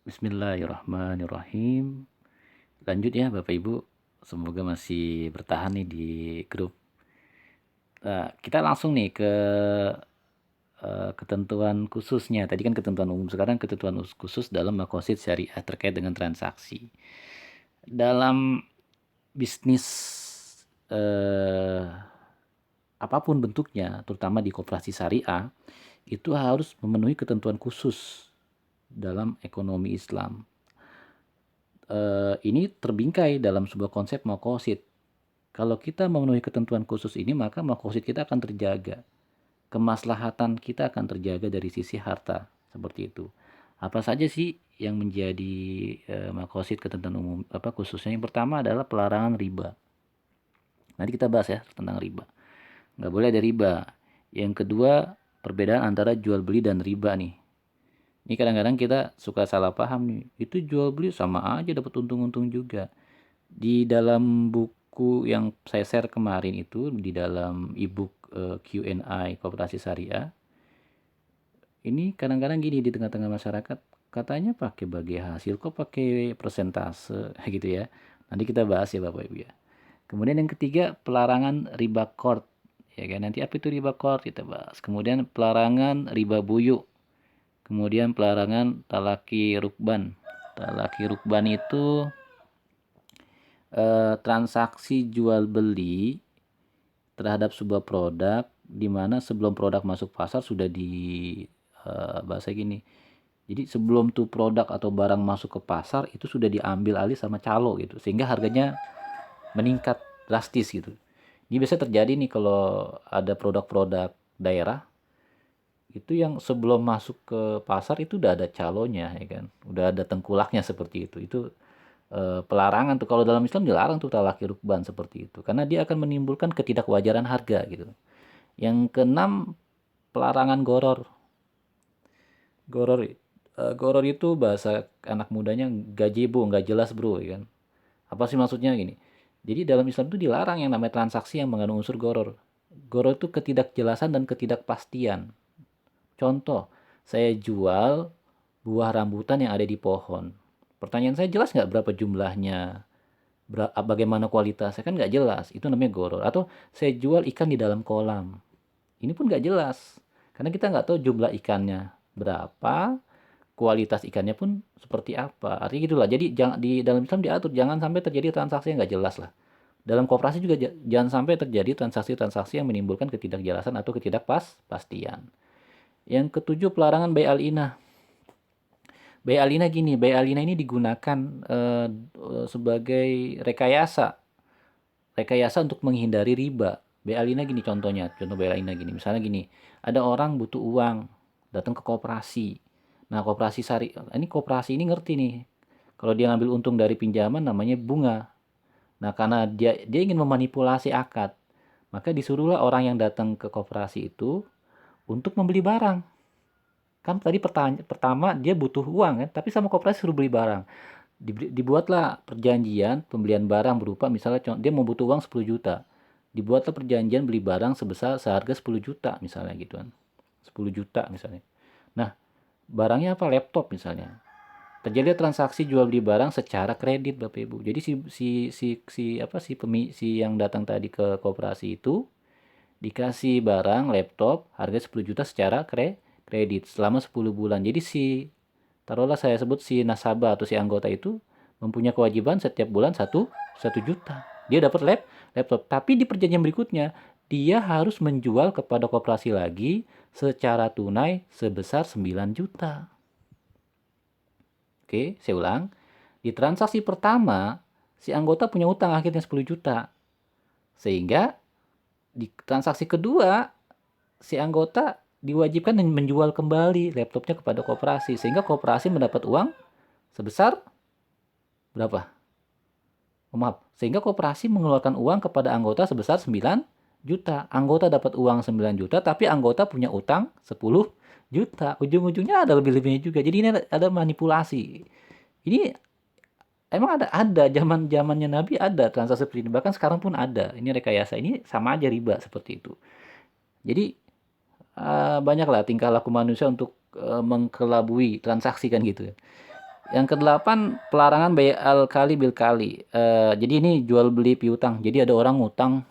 Bismillahirrahmanirrahim. Lanjut ya Bapak Ibu. Semoga masih bertahan nih di grup. Kita langsung nih ke ketentuan khususnya. Tadi kan ketentuan umum, sekarang ketentuan khusus dalam maqasid syariah terkait dengan transaksi. Dalam bisnis apapun bentuknya, terutama di koperasi syariah, itu harus memenuhi ketentuan khusus dalam ekonomi Islam. Ini terbingkai dalam sebuah konsep maqasid. Kalau kita memenuhi ketentuan khusus ini, maka maqasid kita akan terjaga. Kemaslahatan kita akan terjaga dari sisi harta, seperti itu. Apa saja sih yang menjadi maqasid ketentuan umum khususnya? Yang pertama adalah pelarangan riba. Nanti kita bahas ya tentang riba. Nggak boleh ada riba. Yang kedua, perbedaan antara jual beli dan riba nih. Ini kadang-kadang kita suka salah paham nih. Itu jual beli sama aja dapat untung-untung juga. Di dalam buku yang saya share kemarin itu, di dalam ebook Q&A Koperasi Syariah, ini kadang-kadang gini di tengah-tengah masyarakat, katanya pakai bagi hasil, kok pakai persentase gitu ya. Nanti kita bahas ya Bapak Ibu ya. Kemudian yang ketiga, pelarangan riba qard. Ya kan, nanti apa itu riba qard kita bahas. Kemudian pelarangan riba buyuk. Kemudian pelarangan talaki rukban. Talaki rukban itu transaksi jual beli terhadap sebuah produk di mana sebelum produk masuk pasar sudah di bahasa gini. Jadi sebelum tuh produk atau barang masuk ke pasar itu sudah diambil alih sama calo gitu, sehingga harganya meningkat drastis gitu. Ini biasa terjadi nih kalau ada produk-produk daerah itu yang sebelum masuk ke pasar itu udah ada calonya ya kan, udah ada tengkulaknya seperti itu. Itu pelarangan tuh, kalau dalam Islam dilarang tuh talaki rukban seperti itu karena dia akan menimbulkan ketidakwajaran harga gitu. Yang keenam, pelarangan goror. Goror itu bahasa anak mudanya gazebo, nggak jelas bro ya kan. Apa sih maksudnya gini? Jadi dalam Islam itu dilarang yang namanya transaksi yang mengandung unsur goror. Goror itu ketidakjelasan dan ketidakpastian. Contoh, saya jual buah rambutan yang ada di pohon. Pertanyaan saya, jelas nggak berapa jumlahnya? Bagaimana kualitasnya? Kan nggak jelas. Itu namanya goror. Atau saya jual ikan di dalam kolam. Ini pun nggak jelas. Karena kita nggak tahu jumlah ikannya berapa, kualitas ikannya pun seperti apa. Artinya gitulah. Jadi di dalam Islam diatur jangan sampai terjadi transaksi yang nggak jelas lah. Dalam koperasi juga jangan sampai terjadi transaksi-transaksi yang menimbulkan ketidakjelasan atau ketidakpastian. Yang ketujuh, pelarangan bay al-inah. Bay al-inah gini, bay al-inah ini digunakan sebagai rekayasa. Rekayasa untuk menghindari riba. Bay al-inah gini contohnya, contoh bay al-inah gini. Misalnya gini, ada orang butuh uang, datang ke koperasi. Nah, koperasi ini ngerti nih. Kalau dia ngambil untung dari pinjaman namanya bunga. Nah, karena dia ingin memanipulasi akad, maka disuruhlah orang yang datang ke koperasi itu untuk membeli barang. Kan tadi pertama dia butuh uang kan, tapi sama koperasi suruh beli barang. Dibuatlah perjanjian pembelian barang berupa misalnya dia mau butuh uang 10 juta. Dibuatlah perjanjian beli barang sebesar seharga 10 juta misalnya gitu kan. 10 juta misalnya. Nah, barangnya apa? Laptop misalnya. Terjadi transaksi jual beli barang secara kredit Bapak Ibu. Jadi si yang datang tadi ke koperasi itu dikasih barang laptop harga 10 juta secara kredit selama 10 bulan. Jadi taruhlah saya sebut si nasabah atau si anggota itu mempunyai kewajiban setiap bulan 1 juta. Dia dapat laptop. Tapi di perjanjian berikutnya dia harus menjual kepada koperasi lagi secara tunai sebesar 9 juta. Oke, saya ulang. Di transaksi pertama, si anggota punya utang akhirnya 10 juta. Sehingga di transaksi kedua, si anggota diwajibkan menjual kembali laptopnya kepada koperasi. Sehingga koperasi mendapat uang sebesar berapa? Oh, maaf. Sehingga koperasi mengeluarkan uang kepada anggota sebesar 9 juta. Anggota dapat uang 9 juta, tapi anggota punya utang 10 juta. Ujung-ujungnya ada lebih-lebihnya juga. Jadi ini ada manipulasi. Ini emang ada zamannya Nabi ada transaksi seperti ini. Bahkan sekarang pun ada. Ini rekayasa. Ini sama aja riba seperti itu. Jadi banyaklah tingkah laku manusia untuk mengkelabui transaksi kan gitu. Yang kedelapan, pelarangan bai al-kali bil kali. Jadi ini jual beli piutang. Jadi ada orang ngutang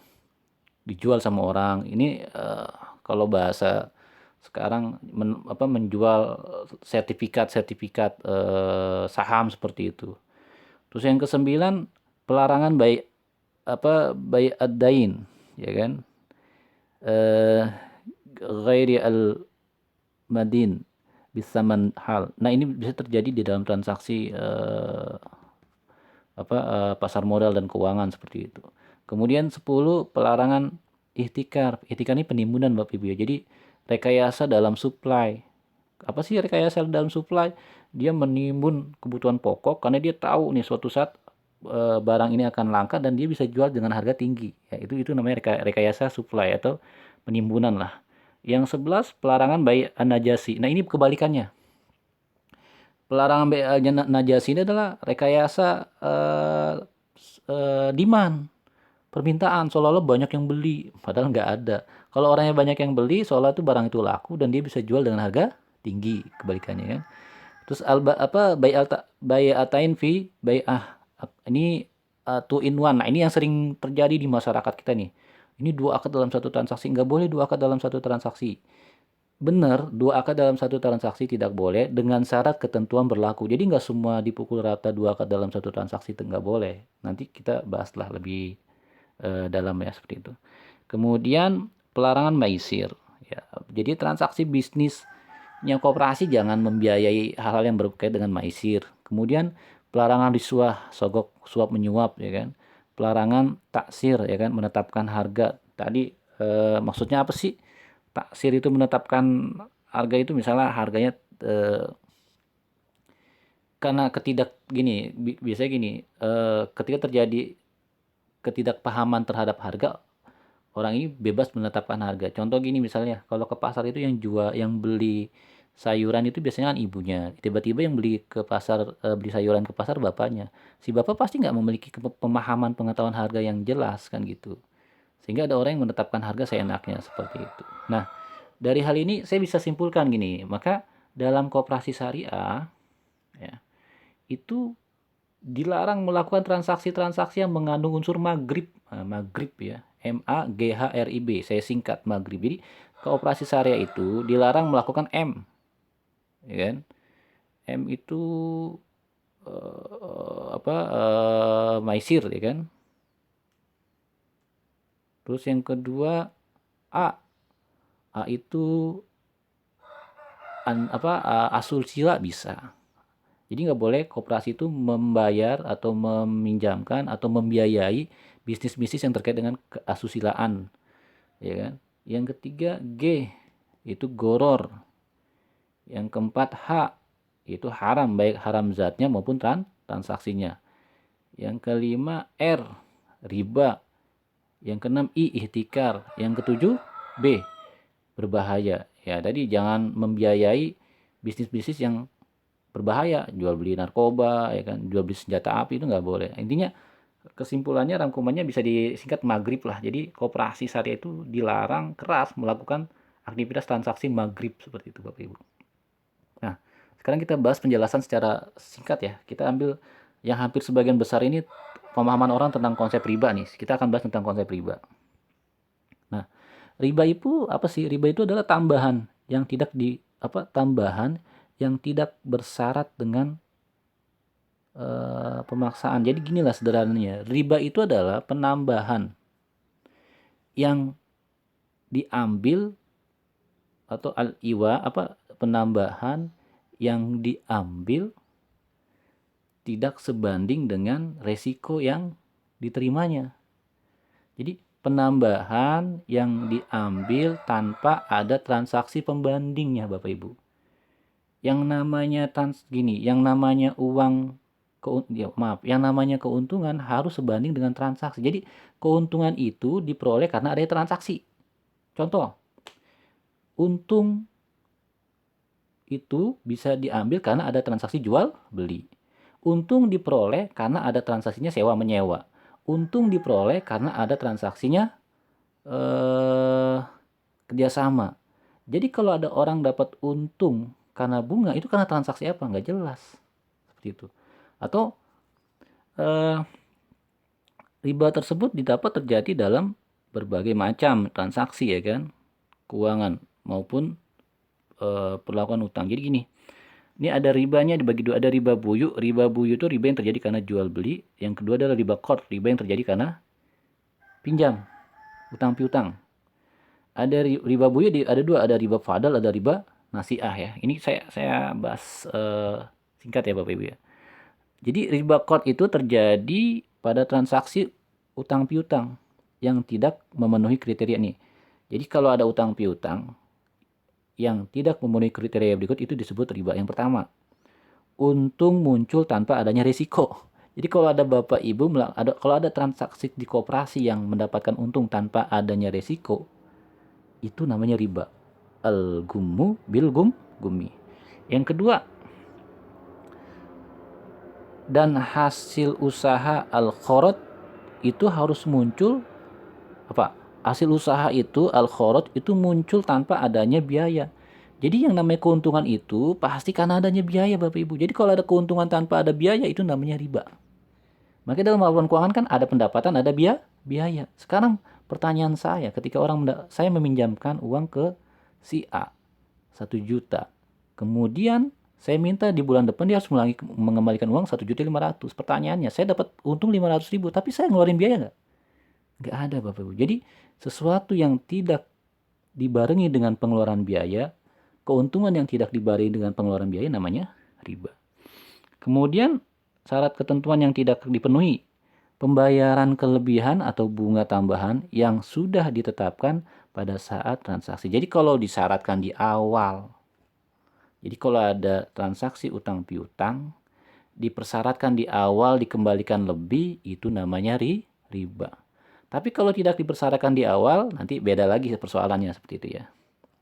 dijual sama orang. Ini kalau bahasa sekarang menjual sertifikat-sertifikat saham seperti itu. Terus yang kesembilan, pelarangan bai ad-dain, ya kan? Eh ghairi al-madin bisaman hal. Nah, ini bisa terjadi di dalam transaksi pasar modal dan keuangan seperti itu. Kemudian 10, pelarangan ihtikar. Ihtikar ini penimbunan Bapak Ibu ya. Jadi rekayasa dalam supply. Apa sih rekayasa dalam supply? Dia menimbun kebutuhan pokok karena dia tahu nih suatu saat barang ini akan langka dan dia bisa jual dengan harga tinggi. Ya, itu namanya rekayasa supply atau penimbunan lah. Yang 11, pelarangan bai an-najasi. Nah, ini kebalikannya. Pelarangan bai an-najasi ini adalah rekayasa demand, permintaan, seolah-olah banyak yang beli, padahal nggak ada. Kalau orangnya banyak yang beli, seolah itu barang itu laku dan dia bisa jual dengan harga tinggi, kebalikannya kan. Terus bai atain fi ini two in one. Nah, ini yang sering terjadi di masyarakat kita nih. Ini dua akad dalam satu transaksi, nggak boleh dua akad dalam satu transaksi. Benar, dua akad dalam satu transaksi tidak boleh dengan syarat ketentuan berlaku. Jadi nggak semua dipukul rata dua akad dalam satu transaksi itu nggak boleh. Nanti kita bahaslah lebih dalam ya seperti itu. Kemudian pelarangan maisir. Ya, jadi transaksi bisnisnya koperasi jangan membiayai hal-hal yang berkaitan dengan maisir. Kemudian pelarangan riswah, sogok, suap menyuap ya kan. Pelarangan taksir ya kan, menetapkan harga. Tadi maksudnya apa sih? Taksir itu menetapkan harga itu misalnya harganya karena biasanya gini, ketika terjadi ketidakpahaman terhadap harga, orang ini bebas menetapkan harga. Contoh gini misalnya, kalau ke pasar itu yang beli sayuran itu biasanya kan ibunya. Tiba-tiba yang beli ke pasar, beli sayuran ke pasar bapaknya. Si bapak pasti nggak memiliki pemahaman pengetahuan harga yang jelas kan gitu. Sehingga ada orang yang menetapkan harga seenaknya seperti itu. Nah, dari hal ini saya bisa simpulkan gini, maka dalam koperasi syariah ya, itu dilarang melakukan transaksi-transaksi yang mengandung unsur maghrib. Nah, maghrib ya, MAGHRIB, saya singkat maghrib. Jadi koperasi syariah itu dilarang melakukan ya kan? M itu maisir ya kan? Terus yang kedua A. A itu asulsila bisa. Jadi nggak boleh koperasi itu membayar atau meminjamkan atau membiayai bisnis-bisnis yang terkait dengan keasusilaan, ya kan? Yang ketiga G itu goror. Yang keempat H itu haram, baik haram zatnya maupun transaksinya. Yang kelima R riba. Yang keenam I ihtikar. Yang ketujuh B berbahaya. Ya, tadi jangan membiayai bisnis-bisnis yang berbahaya, jual beli narkoba ya kan, jual beli senjata api itu nggak boleh. Intinya kesimpulannya, rangkumannya bisa disingkat maghrib lah. Jadi koperasi syariah itu dilarang keras melakukan aktivitas transaksi maghrib seperti itu Bapak Ibu. Nah, sekarang kita bahas penjelasan secara singkat ya. Kita ambil yang hampir sebagian besar ini pemahaman orang tentang konsep riba nih. Kita akan bahas tentang konsep riba. Nah, riba itu apa sih? Riba itu adalah tambahan yang tidak bersyarat dengan pemaksaan. Jadi ginilah sederhananya, riba itu adalah penambahan yang diambil atau al-iwa penambahan yang diambil tidak sebanding dengan resiko yang diterimanya. Jadi penambahan yang diambil tanpa ada transaksi pembandingnya Bapak Ibu. Yang namanya uang yang namanya keuntungan harus sebanding dengan transaksi. Jadi keuntungan itu diperoleh karena ada transaksi. Contoh, untung itu bisa diambil karena ada transaksi jual beli. Untung diperoleh karena ada transaksinya sewa menyewa. Untung diperoleh karena ada transaksinya kerjasama. Jadi kalau ada orang dapat untung karena bunga, itu karena transaksi apa? Nggak jelas. seperti itu. Atau eh, riba tersebut didapat terjadi dalam berbagai macam transaksi ya kan, keuangan maupun perlakuan utang. Jadi gini, ini ada ribanya dibagi dua, ada riba buyuk. Riba buyuk itu riba yang terjadi karena jual beli. Yang kedua adalah riba qard, riba yang terjadi karena pinjam, utang piutang. Ada riba buyuk, ada dua, ada riba fadal, ada riba nasiah ya. Ini saya bahas singkat ya Bapak Ibu ya. Jadi riba qard itu terjadi pada transaksi utang piutang yang tidak memenuhi kriteria ini. Jadi kalau ada utang piutang yang tidak memenuhi kriteria berikut itu disebut riba. Yang pertama, untung muncul tanpa adanya risiko. Jadi kalau ada Bapak Ibu, kalau ada transaksi di koperasi yang mendapatkan untung tanpa adanya risiko, itu namanya riba. Al-gummu bil gummi. Yang kedua, dan hasil usaha al-kharaj itu harus muncul apa? Hasil usaha itu al-kharaj itu muncul tanpa adanya biaya. Jadi yang namanya keuntungan itu pasti karena adanya biaya Bapak Ibu. Jadi kalau ada keuntungan tanpa ada biaya itu namanya riba. Makanya dalam laporan keuangan kan ada pendapatan, ada biaya. Sekarang pertanyaan saya, ketika saya meminjamkan uang ke si A 1 juta, kemudian saya minta di bulan depan dia harus mengembalikan uang 1.500.000. Pertanyaannya, saya dapat untung 500.000, tapi saya ngeluarin biaya nggak? Nggak ada Bapak Ibu. Jadi sesuatu yang tidak dibarengi dengan pengeluaran biaya, keuntungan yang tidak dibarengi dengan pengeluaran biaya namanya riba. Kemudian syarat ketentuan yang tidak dipenuhi, pembayaran kelebihan atau bunga tambahan yang sudah ditetapkan pada saat transaksi. Jadi kalau disyaratkan di awal, jadi kalau ada transaksi utang piutang, dipersyaratkan di awal dikembalikan lebih, itu namanya riba. Tapi kalau tidak dipersyaratkan di awal, nanti beda lagi persoalannya seperti itu ya.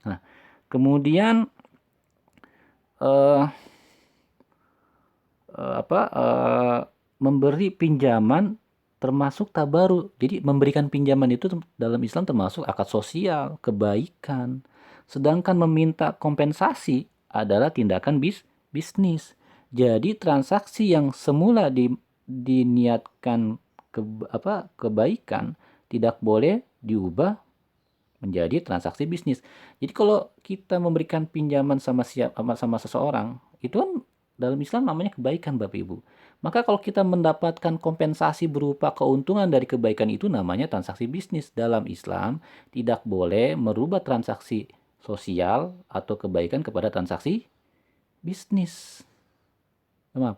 Nah, kemudian memberi pinjaman termasuk tabaru. Jadi memberikan pinjaman itu dalam Islam termasuk akad sosial, kebaikan. Sedangkan meminta kompensasi adalah tindakan bisnis. Jadi transaksi yang semula diniatkan kebaikan tidak boleh diubah menjadi transaksi bisnis. Jadi kalau kita memberikan pinjaman sama seseorang, itu kan dalam Islam namanya kebaikan Bapak Ibu. Maka kalau kita mendapatkan kompensasi berupa keuntungan dari kebaikan itu namanya transaksi bisnis. Dalam Islam tidak boleh merubah transaksi sosial atau kebaikan kepada transaksi bisnis. Maaf.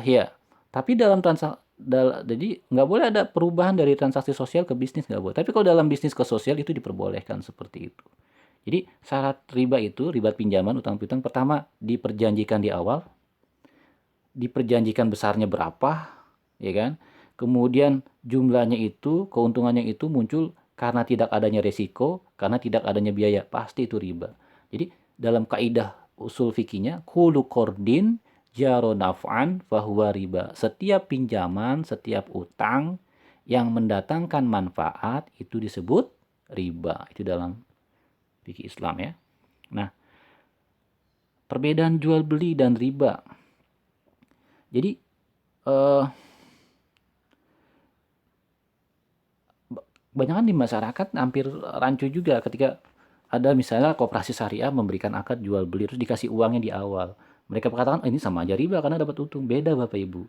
Ya. Tapi jadi nggak boleh ada perubahan dari transaksi sosial ke bisnis, nggak boleh. Tapi kalau dalam bisnis ke sosial itu diperbolehkan seperti itu. Jadi syarat riba itu, riba pinjaman, utang piutang, pertama diperjanjikan di awal, diperjanjikan besarnya berapa, ya kan? Kemudian jumlahnya itu, keuntungannya itu muncul karena tidak adanya resiko, karena tidak adanya biaya, pasti itu riba. Jadi dalam kaidah usul fikihnya, kullu qardin jaro naf'an fahuwa riba. Setiap pinjaman, setiap utang yang mendatangkan manfaat itu disebut riba. Itu dalam fikih Islam ya. Nah, perbedaan jual beli dan riba. Jadi kebanyakan di masyarakat hampir rancu juga ketika ada misalnya koperasi syariah memberikan akad jual beli terus dikasih uangnya di awal. Mereka mengatakan ini sama aja riba karena dapat untung. Beda Bapak Ibu.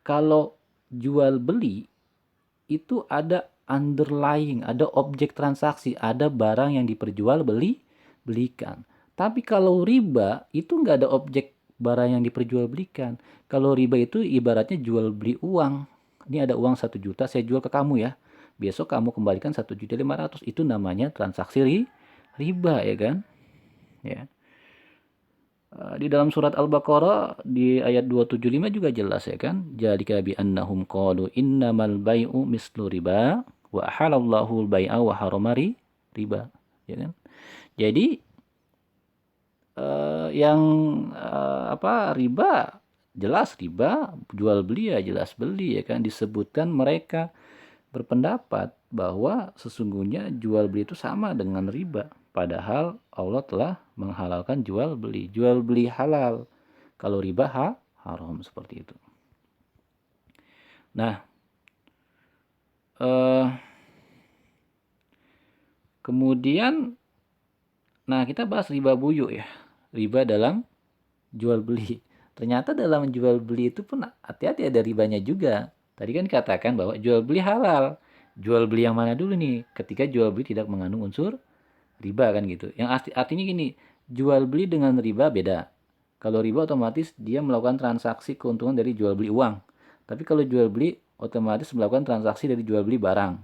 Kalau jual beli itu ada underlying, ada objek transaksi, ada barang yang belikan. Tapi kalau riba itu nggak ada objek barang yang diperjualbelikan. Kalau riba itu ibaratnya jual beli uang. Ini ada uang 1 juta, saya jual ke kamu ya. Besok kamu kembalikan 1.500.000. Itu namanya transaksi riba ya kan? Ya. Di dalam surat Al-Baqarah di ayat 275 juga jelas ya kan? Jalika bi annahum qalu innamal bai'u mislu riba wa halallahu al-bai'a wa haramari riba, ya kan? Jadi yang riba jelas riba, jual beli ya jelas beli ya kan, disebutkan mereka berpendapat bahwa sesungguhnya jual beli itu sama dengan riba. Padahal Allah telah menghalalkan jual beli. Jual beli halal. Kalau riba haram seperti itu. Nah, eh, kemudian, nah kita bahas riba buyuk ya, riba dalam jual beli. Ternyata dalam jual beli itu pun hati-hati, ada ribanya juga. Tadi kan katakan bahwa jual beli halal. Jual beli yang mana dulu nih? Ketika jual beli tidak mengandung unsur riba kan gitu. Yang artinya gini, jual beli dengan riba beda. Kalau riba otomatis dia melakukan transaksi keuntungan dari jual beli uang. Tapi kalau jual beli otomatis melakukan transaksi dari jual beli barang.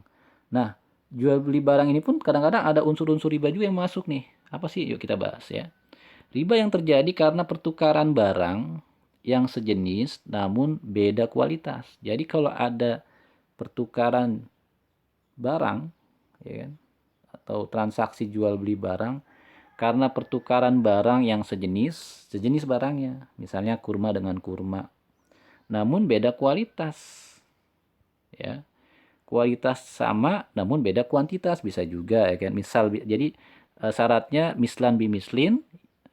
Nah, jual beli barang ini pun kadang-kadang ada unsur-unsur riba juga yang masuk nih. Apa sih? Yuk kita bahas ya. Riba yang terjadi karena pertukaran barang yang sejenis namun beda kualitas. Jadi kalau ada pertukaran barang, ya kan, atau transaksi jual beli barang karena pertukaran barang yang sejenis barangnya, misalnya kurma dengan kurma, namun beda kualitas, ya. Kualitas sama namun beda kuantitas bisa juga, ya kan. Misal jadi syaratnya mislan bimislin,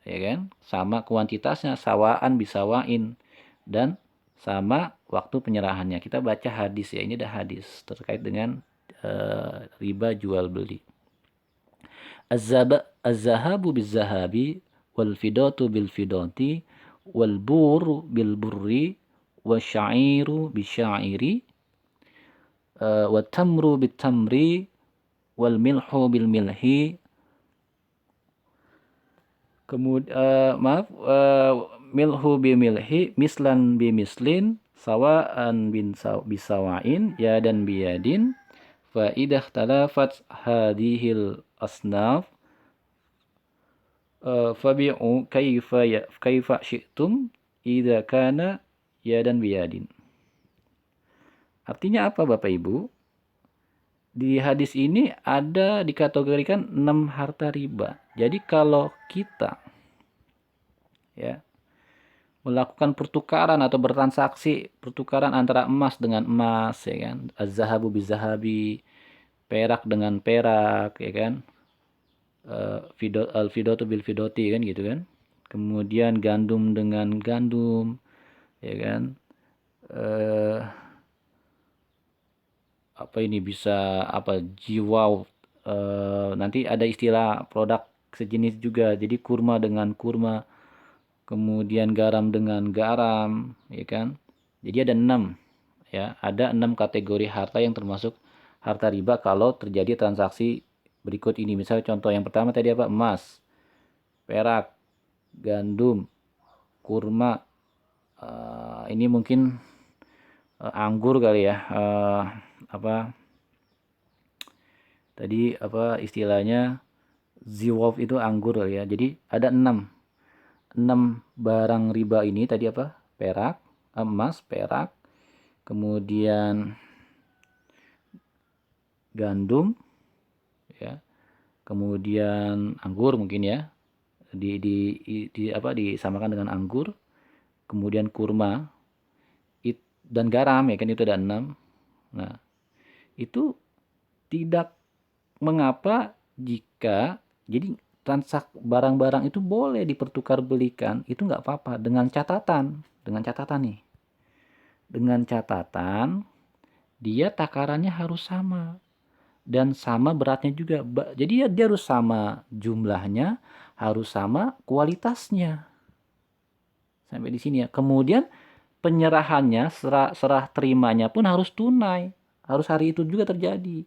ya kan, sama kuantitasnya, sawaan bisawain, dan sama waktu penyerahannya. Kita baca hadis ya, ini ada hadis terkait dengan riba jual beli. Az-zahabu biz-zahabi wal fidatu bil fidati wal buru bil burri wasyairu bisyairi wa tamru bit tamri wal milhu bil milhi. Kemudian milhu bi milhi mislan bi mislin sawaan bisawain ya dan biyadin fa idah talafat hadhil asnaf fabi'u kaifa syi'tum idza kana ya dan biyadin. Artinya apa Bapak Ibu? Di hadis ini ada dikategorikan 6 harta riba. Jadi kalau kita ya melakukan pertukaran atau bertransaksi pertukaran antara emas dengan emas, ya kan, az-zahabu biz-zahabi, perak dengan perak, ya kan, al-fidatu bil fidati kan gitu kan, kemudian gandum dengan gandum, ya kan, apa ini bisa apa jiwa, nanti ada istilah produk sejenis juga, jadi kurma dengan kurma, kemudian garam dengan garam, ya kan. Jadi ada 6 ya, ada 6 kategori harta yang termasuk harta riba kalau terjadi transaksi berikut ini. Misalnya contoh yang pertama tadi apa? Emas, perak, gandum, kurma, ini mungkin anggur kali ya, apa tadi apa istilahnya, ziwaf itu anggur kali ya. Jadi ada 6 barang riba ini tadi apa? Perak, emas, perak, kemudian gandum, ya, kemudian anggur mungkin ya, di apa disamakan dengan anggur, kemudian kurma, dan garam ya kan, itu ada 6. Nah, itu tidak mengapa jika jadi barang-barang itu boleh dipertukar belikan, itu nggak apa-apa dengan catatan nih, dengan catatan dia takarannya harus sama dan sama beratnya juga. Jadi dia harus sama jumlahnya, harus sama kualitasnya. Sampai di sini ya. Kemudian penyerahannya, serah terimanya pun harus tunai. Harus hari itu juga terjadi.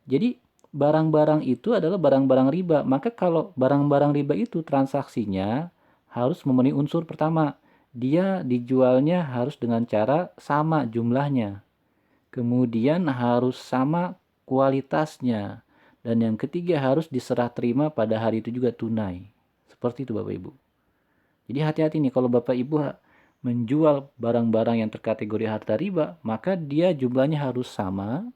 Jadi barang-barang itu adalah barang-barang riba. Maka kalau barang-barang riba itu transaksinya harus memenuhi unsur pertama. Dia dijualnya harus dengan cara sama jumlahnya. Kemudian harus sama kualitasnya. Dan yang ketiga harus diserah terima pada hari itu juga tunai. Seperti itu Bapak Ibu. Jadi hati-hati nih kalau Bapak Ibu menjual barang-barang yang terkategori harta riba, maka dia jumlahnya harus sama,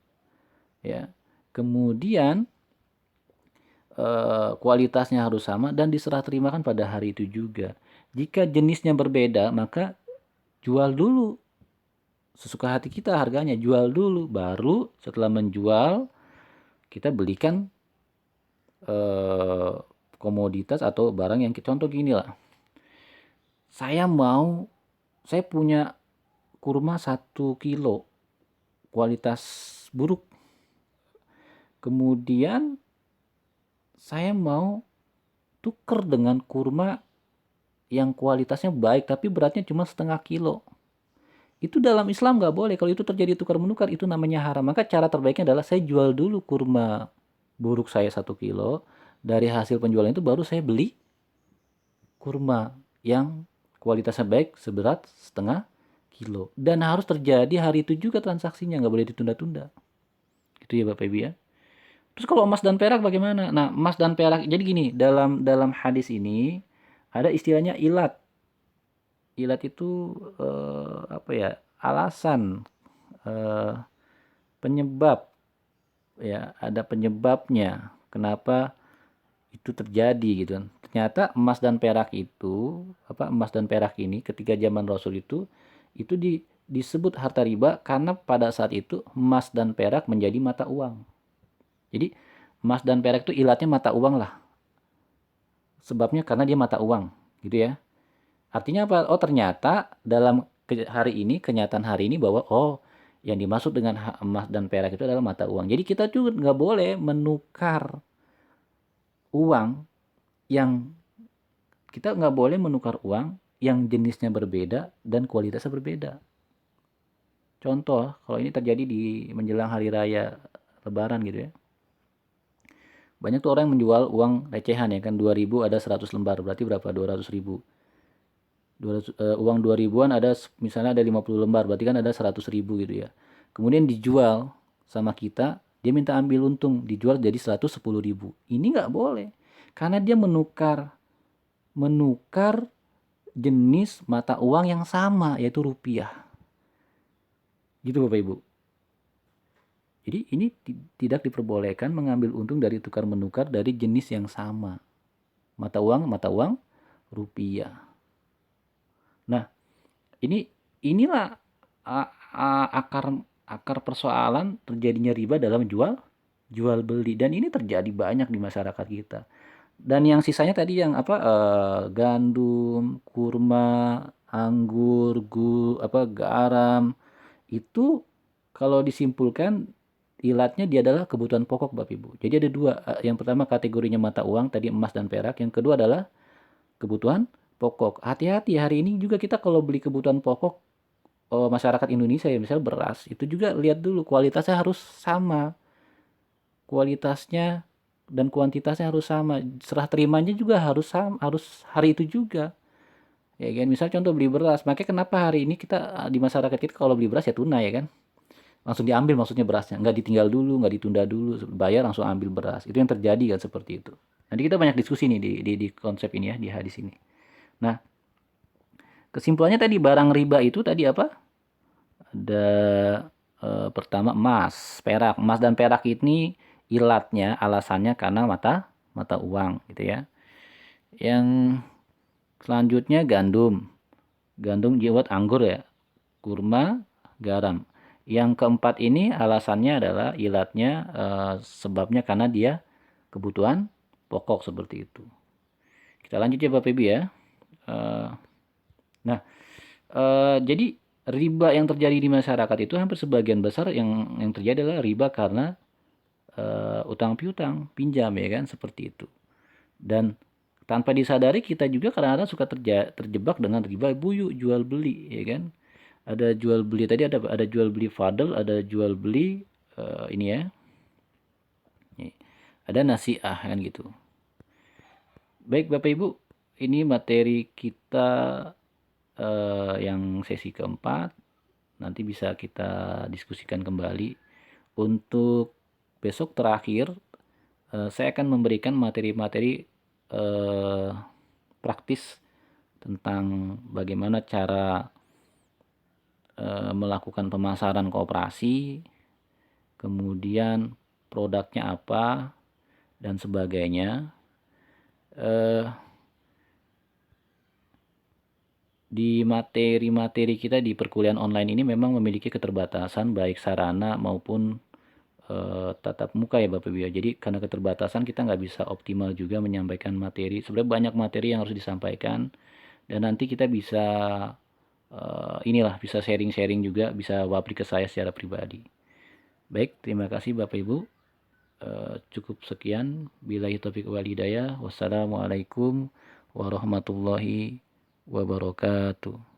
ya. Kemudian kualitasnya harus sama dan diserah terimakan pada hari itu juga. Jika jenisnya berbeda, maka jual dulu sesuka hati kita harganya, jual dulu, baru setelah menjual kita belikan komoditas atau barang yang kita, contoh gini lah, saya mau saya punya kurma 1 kilo kualitas buruk, kemudian saya mau tuker dengan kurma yang kualitasnya baik tapi beratnya cuma 0,5 kilo. Itu dalam Islam nggak boleh. Kalau itu terjadi tukar menukar, itu namanya haram. Maka cara terbaiknya adalah saya jual dulu kurma buruk saya 1 kilo. Dari hasil penjualan itu baru saya beli kurma yang kualitasnya baik seberat 0,5 kilo. Dan harus terjadi hari itu juga transaksinya, nggak boleh ditunda-tunda. Itu ya Bapak Ibu ya. Terus kalau emas dan perak bagaimana? Nah, emas dan perak, jadi gini, dalam hadis ini ada istilahnya ilat. Ilat itu apa ya? Alasan, eh, penyebab, ya, ada penyebabnya kenapa itu terjadi gitu kan. Ternyata emas dan perak ini ketika zaman Rasul itu disebut harta riba karena pada saat itu emas dan perak menjadi mata uang. Jadi emas dan perak itu ilatnya mata uang lah. Sebabnya karena dia mata uang, gitu ya. Artinya apa? Oh, ternyata dalam kenyataan hari ini bahwa yang dimaksud dengan emas dan perak itu adalah mata uang. Jadi kita juga nggak boleh menukar uang yang kita nggak boleh menukar uang yang jenisnya berbeda dan kualitasnya berbeda. Contoh, kalau ini terjadi di menjelang hari raya Lebaran gitu ya. Banyak tuh orang yang menjual uang recehan ya kan, 2.000 ada 100 lembar, berarti berapa? 200.000. Uang 2.000-an ada misalnya ada 50 lembar, berarti kan ada 100.000 gitu ya. Kemudian dijual sama kita, dia minta ambil untung, dijual jadi 110.000. Ini nggak boleh. Karena dia menukar jenis mata uang yang sama, yaitu rupiah. Gitu Bapak Ibu. Jadi ini tidak diperbolehkan mengambil untung dari tukar menukar dari jenis yang sama. Mata uang rupiah. Nah, inilah akar persoalan terjadinya riba dalam jual beli, dan ini terjadi banyak di masyarakat kita. Dan yang sisanya tadi yang apa, gandum, kurma, anggur, garam, itu kalau disimpulkan ilatnya dia adalah kebutuhan pokok Bapak Ibu. Jadi ada dua, yang pertama kategorinya mata uang tadi emas dan perak, yang kedua adalah kebutuhan pokok. Hati-hati, hari ini juga kita kalau beli kebutuhan pokok, masyarakat Indonesia ya, misal beras, itu juga lihat dulu kualitasnya harus sama. Kualitasnya dan kuantitasnya harus sama. Serah terimanya juga harus sama, harus hari itu juga. Ya kan, misal contoh beli beras, makanya kenapa hari ini kita di masyarakat kita kalau beli beras ya tunai ya kan. Langsung diambil maksudnya berasnya, nggak ditinggal dulu, nggak ditunda dulu, bayar langsung ambil beras. Itu yang terjadi kan seperti itu. Nanti kita banyak diskusi nih di konsep ini ya, di hadis ini. Nah, kesimpulannya tadi barang riba itu tadi apa? Ada pertama emas, perak. Emas dan perak ini ilatnya, alasannya karena mata uang gitu ya. Yang selanjutnya gandum. Gandum buat anggur ya. Kurma, garam. Yang keempat ini alasannya adalah ilatnya, sebabnya karena dia kebutuhan pokok seperti itu. Kita lanjut ya Bapak Ibu ya. Nah, jadi riba yang terjadi di masyarakat itu hampir sebagian besar yang terjadi adalah riba karena utang piutang, pinjam ya kan, seperti itu. Dan tanpa disadari kita juga kadang-kadang suka terjebak dengan riba buyuk, jual beli ya kan. Ada jual beli tadi, ada jual beli fadl, ada jual beli ini ya. Ada nasiah kan gitu. Baik Bapak Ibu, ini materi kita yang sesi keempat. Nanti bisa kita diskusikan kembali. Untuk besok terakhir, saya akan memberikan materi-materi praktis tentang bagaimana cara melakukan pemasaran koperasi, kemudian produknya apa, dan sebagainya. Di materi-materi kita di perkuliahan online ini memang memiliki keterbatasan baik sarana maupun tatap muka ya Bapak Ibu ya. Jadi karena keterbatasan kita nggak bisa optimal juga menyampaikan materi. Sebenarnya banyak materi yang harus disampaikan, dan nanti kita bisa inilah bisa sharing-sharing juga, bisa wapri ke saya secara pribadi. Baik, terima kasih Bapak Ibu. Cukup sekian. Billahi taufiq wal hidayah. Wassalamualaikum warahmatullahi wabarakatuh.